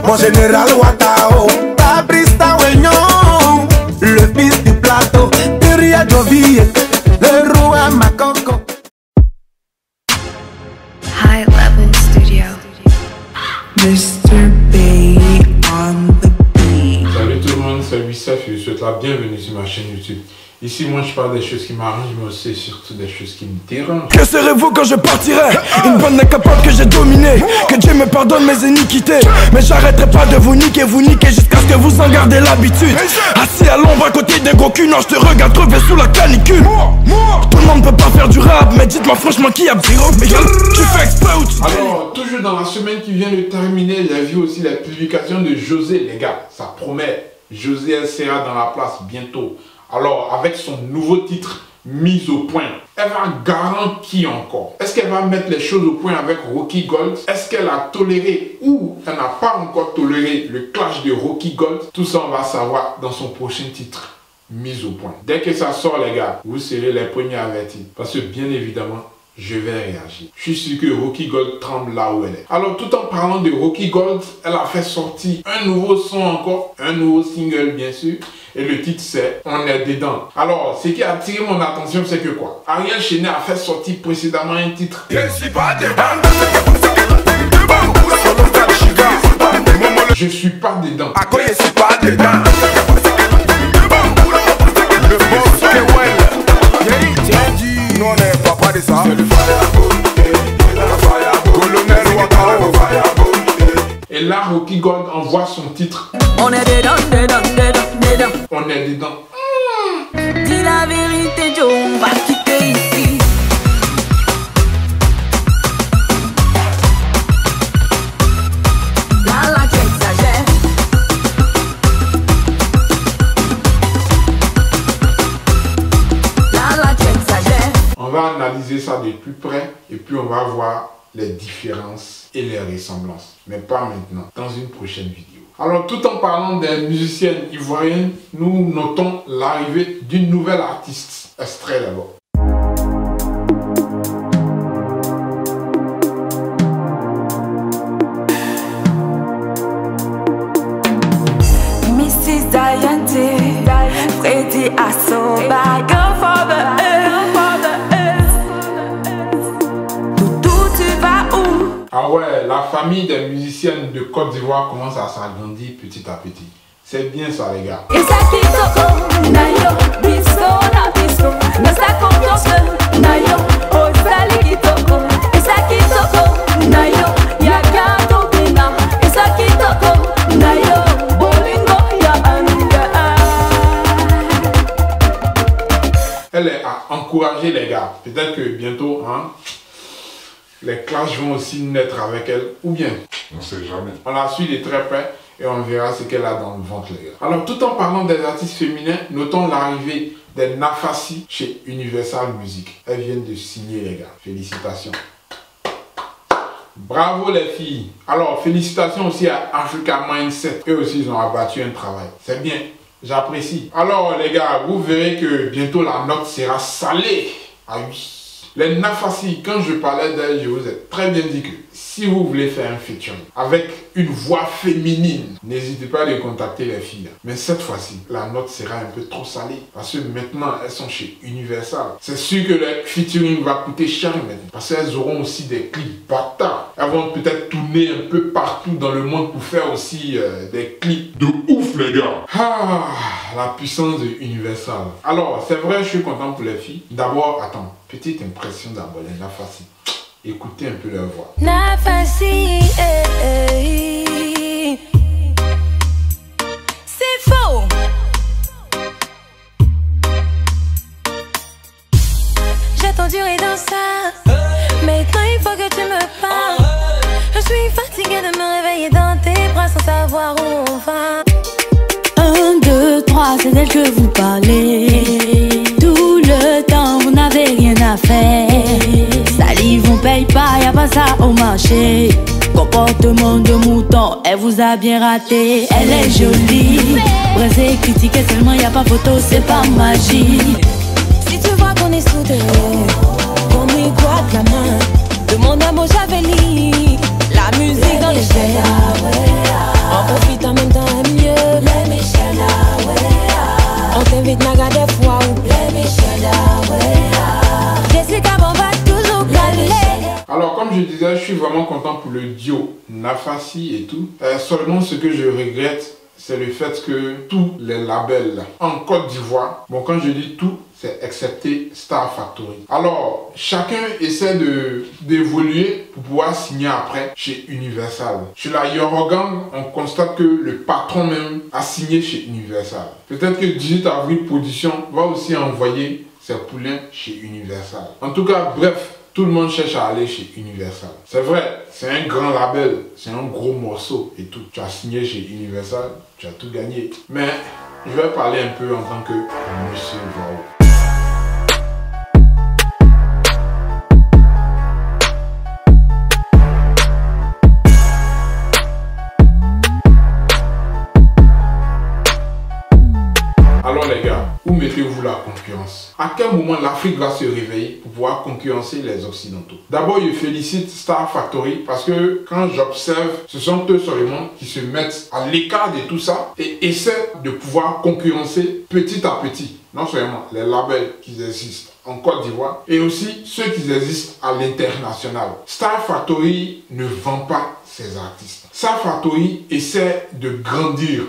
Mon général Watao, Fabrice Wenyon, le fils du plateau, Teria Jovi, le roi Makoko. High Level Studio. Mr. B on the beat. Salut tout le monde, c'est Wissef et je vous souhaite la bienvenue sur ma chaîne YouTube. Ici, moi, je parle des choses qui m'arrangent, mais aussi surtout des choses qui me dérangent. Que serez-vous quand je partirai? Une bande incapable que j'ai dominée. Que Dieu me pardonne mes iniquités. Mais j'arrêterai pas de vous niquer jusqu'à ce que vous en gardez l'habitude. Assis à l'ombre à côté des gros culs, non, je te regarde crever sous la canicule. Tout le monde peut pas faire du rap, mais dites-moi franchement qui a zéro. Mais tu fais exprès ou tu... Alors, toujours dans la semaine qui vient de terminer, j'ai vu aussi la publication de José, les gars. Ça promet. José, elle sera dans la place bientôt. Alors, avec son nouveau titre, Mise au point, elle va garantir encore. Est-ce qu'elle va mettre les choses au point avec Rocky Gold? Est-ce qu'elle a toléré ou elle n'a pas encore toléré le clash de Rocky Gold? Tout ça, on va savoir dans son prochain titre, Mise au point. Dès que ça sort, les gars, vous serez les premiers avertis. Parce que, bien évidemment, je vais réagir. Je suis sûr que Rocky Gold tremble là où elle est. Alors, tout en parlant de Rocky Gold, elle a fait sortir un nouveau son encore, un nouveau single bien sûr. Et le titre c'est On est dedans. Alors, ce qui a attiré mon attention, c'est que quoi? Ariel Chenet a fait sortir précédemment un titre. Je suis pas dedans. Je suis pas dedans. Je suis pas dedans. Le boss Kewell. Nous on est papa de ça. C'est le colonel Watao. Et là, Rocky Gold envoie son titre. On est dedans, dedans, dedans, dedans. On est dedans. Dis la vérité, Joe, on va quitter ici. Là, tu exagères. Là, tu exagères. On va analyser ça de plus près et puis on va voir les différences et les ressemblances. Mais pas maintenant, dans une prochaine vidéo. Alors, tout en parlant des musiciennes ivoiriennes, nous notons l'arrivée d'une nouvelle artiste. Extrait d'abord. Mrs. Diante, Freddy Asoba, go for the Toutou, tu vas où? Ah ouais, la famille des musiciennes de Côte d'Ivoire commence à s'agrandir petit à petit. C'est bien ça, les gars. Elle est à encourager les gars. Peut-être que bientôt, hein, les clashs vont aussi naître avec elle. Ou bien, on ne sait jamais. On la suit de très près et on verra ce qu'elle a dans le ventre, les gars. Alors, tout en parlant des artistes féminins, notons l'arrivée des Nafassi chez Universal Music. Elles viennent de signer, les gars. Félicitations. Bravo les filles. Alors, félicitations aussi à Africa Mindset. Eux aussi, ils ont abattu un travail. C'est bien. J'apprécie. Alors les gars, vous verrez que bientôt la note sera salée. Ah oui. Les Nafassi, quand je parlais d'elle, je vous ai très bien dit que si vous voulez faire un featuring avec une voix féminine, n'hésitez pas à les contacter les filles. Mais cette fois-ci, la note sera un peu trop salée. Parce que maintenant, elles sont chez Universal. C'est sûr que le featuring va coûter cher maintenant. Parce qu'elles auront aussi des clips bâtards. Elles vont peut-être tourner un peu partout dans le monde pour faire aussi des clips de ouf, les gars. Ah, la puissance de Universal. Alors, c'est vrai, je suis content pour les filles. D'abord, attends, petite impression d'abord, les Nafassi. Écoutez un peu leur voix. Nafassi, c'est faux. J'ai enduré dans ça. Maintenant il faut que tu me parles. Je suis fatiguée de me réveiller dans tes bras sans savoir où on va. 1, 2, 3, c'est d'elle que vous parlez. Tout le temps vous n'avez rien à faire. Salive on paye pas, y'a pas ça au marché. Comportement de mouton, elle vous a bien raté. Elle est jolie, pressée, critiquée seulement, y'a pas photo, c'est pas magie. naga des fois ou blé Michel Jessica bon va toujours caler. Alors comme je disais, je suis vraiment content pour le duo Nafassi et tout. Seulement ce que je regrette, c'est le fait que tous les labels en Côte d'Ivoire, bon quand je dis tout, c'est excepté Star Factory. Alors, chacun essaie d'évoluer pour pouvoir signer après chez Universal. Chez la Yorogang, on constate que le patron même a signé chez Universal. Peut-être que 18 avril Production va aussi envoyer ses poulains chez Universal. En tout cas, bref, tout le monde cherche à aller chez Universal. C'est vrai, c'est un grand label, c'est un gros morceau et tout. Tu as signé chez Universal, tu as tout gagné. Mais je vais parler un peu en tant que Monsieur Voix. Alors les gars, où mettez-vous la concurrence? À quel moment l'Afrique va se réveiller pour pouvoir concurrencer les Occidentaux? D'abord, je félicite Star Factory parce que quand j'observe, ce sont eux seulement qui se mettent à l'écart de tout ça et essaient de pouvoir concurrencer petit à petit, non seulement les labels qui existent en Côte d'Ivoire et aussi ceux qui existent à l'international. Star Factory ne vend pas ses artistes. Star Factory essaie de grandir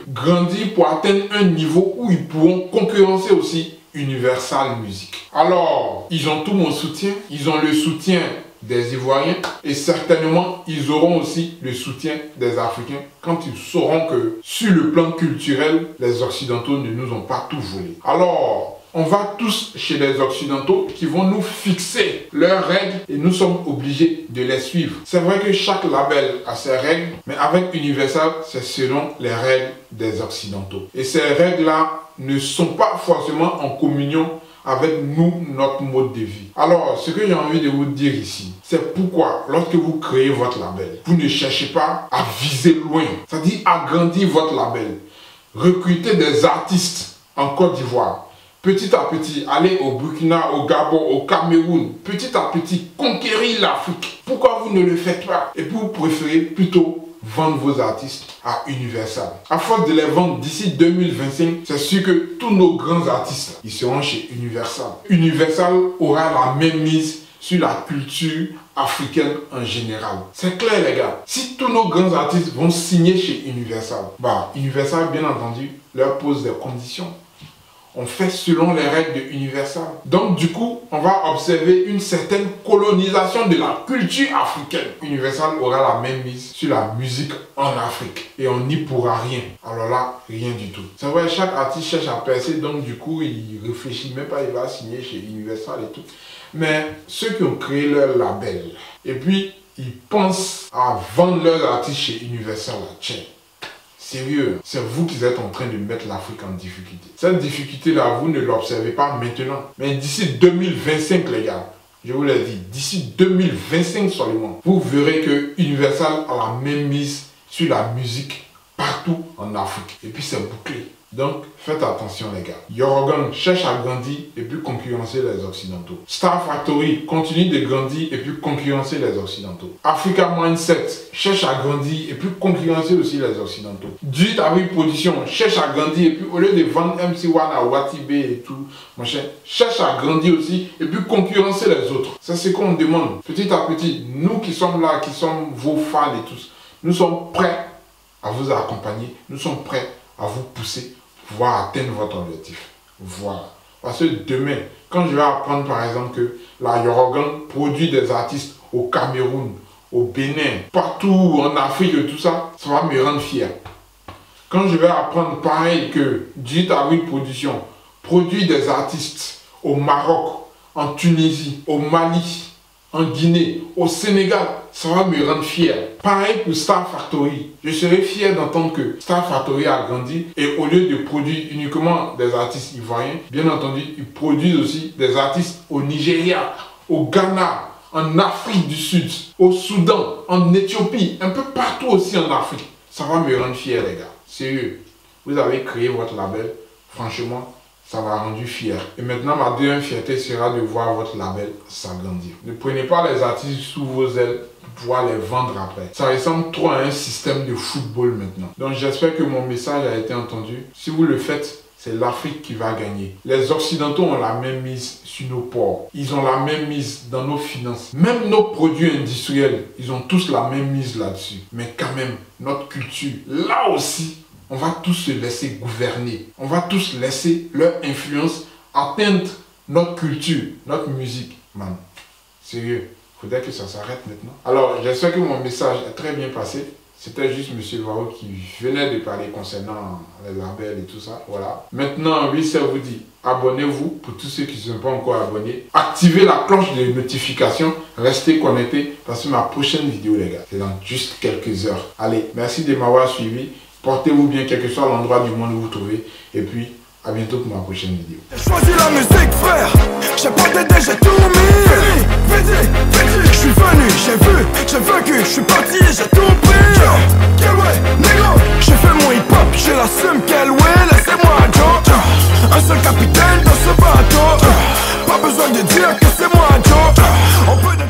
pour atteindre un niveau où ils pourront concurrencer aussi Universal Music. Alors, ils ont tout mon soutien, ils ont le soutien des Ivoiriens et certainement ils auront aussi le soutien des Africains quand ils sauront que sur le plan culturel, les Occidentaux ne nous ont pas tout volé. Alors, on va tous chez les Occidentaux qui vont nous fixer leurs règles et nous sommes obligés de les suivre. C'est vrai que chaque label a ses règles, mais avec Universal, c'est selon les règles des Occidentaux. Et ces règles-là ne sont pas forcément en communion avec nous, notre mode de vie. Alors, ce que j'ai envie de vous dire ici, c'est pourquoi, lorsque vous créez votre label, vous ne cherchez pas à viser loin, c'est-à-dire agrandir votre label. Recrutez des artistes en Côte d'Ivoire. Petit à petit, aller au Burkina, au Gabon, au Cameroun, petit à petit, conquérir l'Afrique. Pourquoi vous ne le faites pas? Et puis vous préférez plutôt vendre vos artistes à Universal. À force de les vendre d'ici 2025, c'est sûr que tous nos grands artistes, ils seront chez Universal. Universal aura la même mise sur la culture africaine en général. C'est clair les gars, si tous nos grands artistes vont signer chez Universal, Universal bien entendu leur pose des conditions. On fait selon les règles de Universal. Donc du coup, on va observer une certaine colonisation de la culture africaine. Universal aura la même mise sur la musique en Afrique. Et on n'y pourra rien. Alors là, rien du tout. C'est vrai, chaque artiste cherche à percer, donc du coup, il réfléchit même pas, il va signer chez Universal et tout. Mais ceux qui ont créé leur label, et puis ils pensent à vendre leurs artistes chez Universal, tiens. Sérieux, c'est vous qui êtes en train de mettre l'Afrique en difficulté. Cette difficulté-là, vous ne l'observez pas maintenant. Mais d'ici 2025, les gars, je vous l'ai dit, d'ici 2025 seulement, vous verrez que Universal a la même mise sur la musique partout en Afrique. Et puis c'est bouclé. Donc, faites attention les gars. Yorogang cherche à grandir et puis concurrencer les Occidentaux. Star Factory continue de grandir et puis concurrencer les Occidentaux. Africa Mindset cherche à grandir et puis concurrencer aussi les Occidentaux. 18 avril Production cherche à grandir et puis au lieu de vendre MC1 à Watibé et tout, machin, cherche à grandir aussi et puis concurrencer les autres. C'est ce qu'on demande. Petit à petit, nous qui sommes là, qui sommes vos fans et tous, nous sommes prêts à vous accompagner. Nous sommes prêts à vous pousser pouvoir atteindre votre objectif. Voilà. Parce que demain, quand je vais apprendre par exemple que la Yorogang produit des artistes au Cameroun, au Bénin, partout en Afrique et tout ça, ça va me rendre fier. Quand je vais apprendre pareil que 18 avril Production produit des artistes au Maroc, en Tunisie, au Mali, en Guinée, au Sénégal, ça va me rendre fier. Pareil pour Star Factory. Je serai fier d'entendre que Star Factory a grandi et au lieu de produire uniquement des artistes ivoiriens, bien entendu, ils produisent aussi des artistes au Nigeria, au Ghana, en Afrique du Sud, au Soudan, en Éthiopie, un peu partout aussi en Afrique. Ça va me rendre fier les gars. Sérieux. Vous avez créé votre label. Franchement, ça m'a rendu fier. Et maintenant, ma deuxième fierté sera de voir votre label s'agrandir. Ne prenez pas les artistes sous vos ailes pour pouvoir les vendre après. Ça ressemble trop à un système de football maintenant. Donc j'espère que mon message a été entendu. Si vous le faites, c'est l'Afrique qui va gagner. Les Occidentaux ont la même mise sur nos ports. Ils ont la même mise dans nos finances. Même nos produits industriels, ils ont tous la même mise là-dessus. Mais quand même, notre culture, là aussi, on va tous se laisser gouverner. On va tous laisser leur influence atteindre notre culture, notre musique. Man, sérieux, faudrait que ça s'arrête maintenant. Alors, j'espère que mon message est très bien passé. C'était juste M. Varro qui venait de parler concernant les labels et tout ça. Voilà. Maintenant, oui, ça vous dit, abonnez-vous pour tous ceux qui ne sont pas encore abonnés. Activez la cloche de notification. Restez connectés parce que ma prochaine vidéo, les gars, c'est dans juste quelques heures. Allez, merci de m'avoir suivi. Portez-vous bien, quel que soit l'endroit du monde où vous vous trouvez. Et puis, à bientôt pour ma prochaine vidéo. J'ai choisi la musique, frère. J'ai pas d'aider, j'ai tout mis. Je suis venu, j'ai vu, j'ai vaincu. Je suis parti et j'ai tout pris. J'ai fait mon hip-hop, j'ai l'assume, quel ouais, laissez-moi Joe. Un seul capitaine dans ce bateau. Pas besoin de dire que c'est moi Joe. On peut